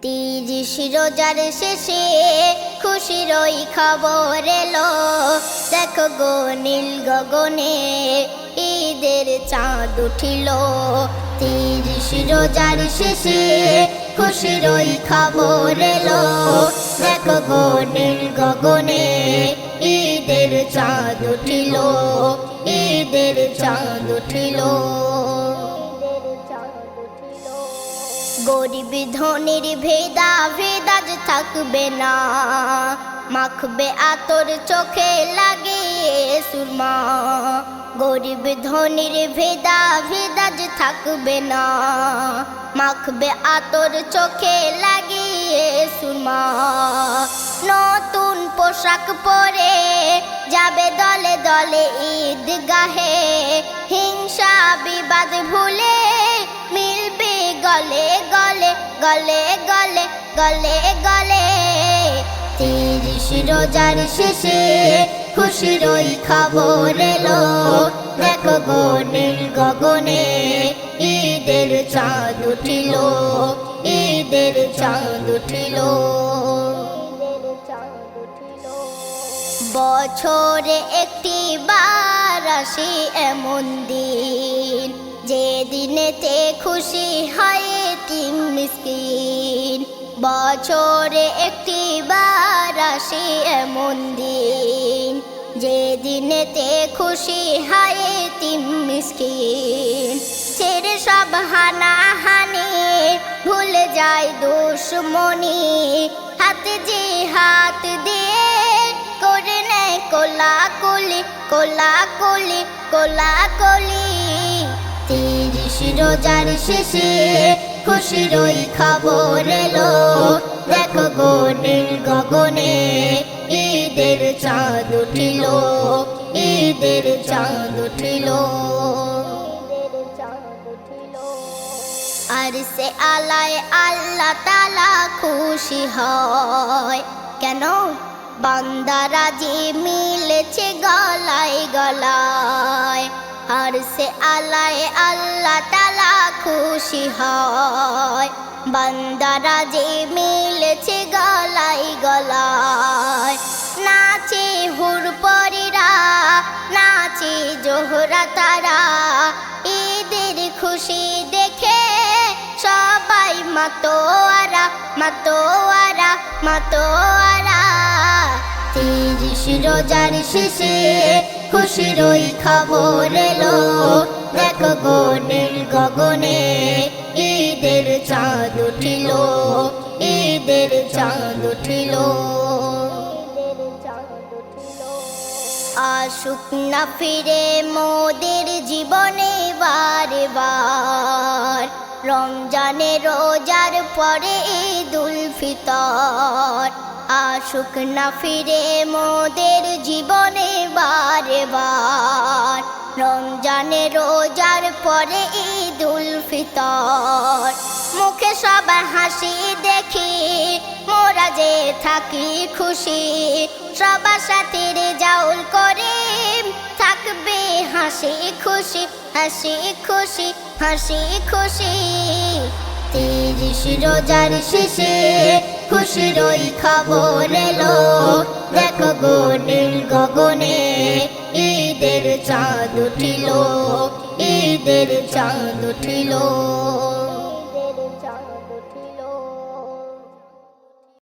তিরিশ রোজার শেষে খুশির ওই খবর এলো, দেখো গো নীল গগনে ঈদের চাঁদ উঠিল। তিরিশ রোজার শেষে খুশির ওই খবর এলো, দেখো গো নীল গগনে ঈদের চাঁদ উঠিল, ঈদের চাঁদ উঠিল। গরিব ধনির ভেদা ভেদাজ থাকবে না, মাখবে আতর চোখে লাগে সুরমা। গরিব ধনির ভেদা ভেদাজ থাকবে না, মাখবে আতর চোখে লাগে সুরমা। নতুন পোশাক পরে যাবে দলে দলে ঈদগাহে, হিংসা বিবাদ ভুলে মিলবে গলে গলে গলে গলে গলে গলে। তিরিশ রোজার শেষে খুশির ওই খবর এলো, দেখো গো নীল গগনে ঈদের চাঁদ উঠিল, ঈদের চাঁদ উঠিল। বছরে একটি বার আসে এমন দিন, যে দিনেতে খুশি হয় এতিম মিসকিন। বছরে একটি বার আসে এমন দিন, যে দিনেতে খুশি হয় এতিম মিসকিন। ছেড়ে সব হানাহানি ভুলে যায় দুশ্মনি, হাতে যে হাত দিয়ে করে নেয় কোলাকুলি কোলাকুলি কোলাকুলি। তিরিশ রোজার শেষে খুশির ওই খবর এলো, দেখো গো নীল গগনে ঈদের চাঁদ উঠিল, ঈদের চাঁদ উঠিল। আর সে আলায় আল্লাহ তাআলা খুশি হয়, কেন? বান্দারা যে মিলেছে গলায় গলায়। আর সে আলায় আল্লাহ তাআলা খুশি হয়, বান্দারা যে মিলেছে গলায় গলায়। নাচে হুর পরীরা, নাচে জোহরা তারা, ঈদের খুশি দেখে সবাই মাতোয়ারা মাতোয়ারা মাতোয়ারা। তিরিশ রোজার শেষে খুশির ওই খবর এলো, দেখো গো নীল গগনে ঈদের চাঁদ উঠিল, ঈদের চাঁদ উঠিল। আসুক না ফিরে মোদের জীবনে বারে বার, রমজানে রোজার পরে ঈদুল ফিতর। আসুক না ফিরে মোদের জীবনে বারে বার, রমজানে রোজার পরে ঈদুল ফিতর। মুখে সবার হাসি দেখি মোরা যে থাকি খুশি, সবার সাথে রেজাউল করে থাকবে হাসি খুশি হাসি খুশি হাসি খুশি। তিরিশ রোজার শেষে খুশির ওই খবর এলো, দেখো গো নীল গগনে ঈদের চাঁদ উঠিল, ঈদের চাঁদ উঠিল।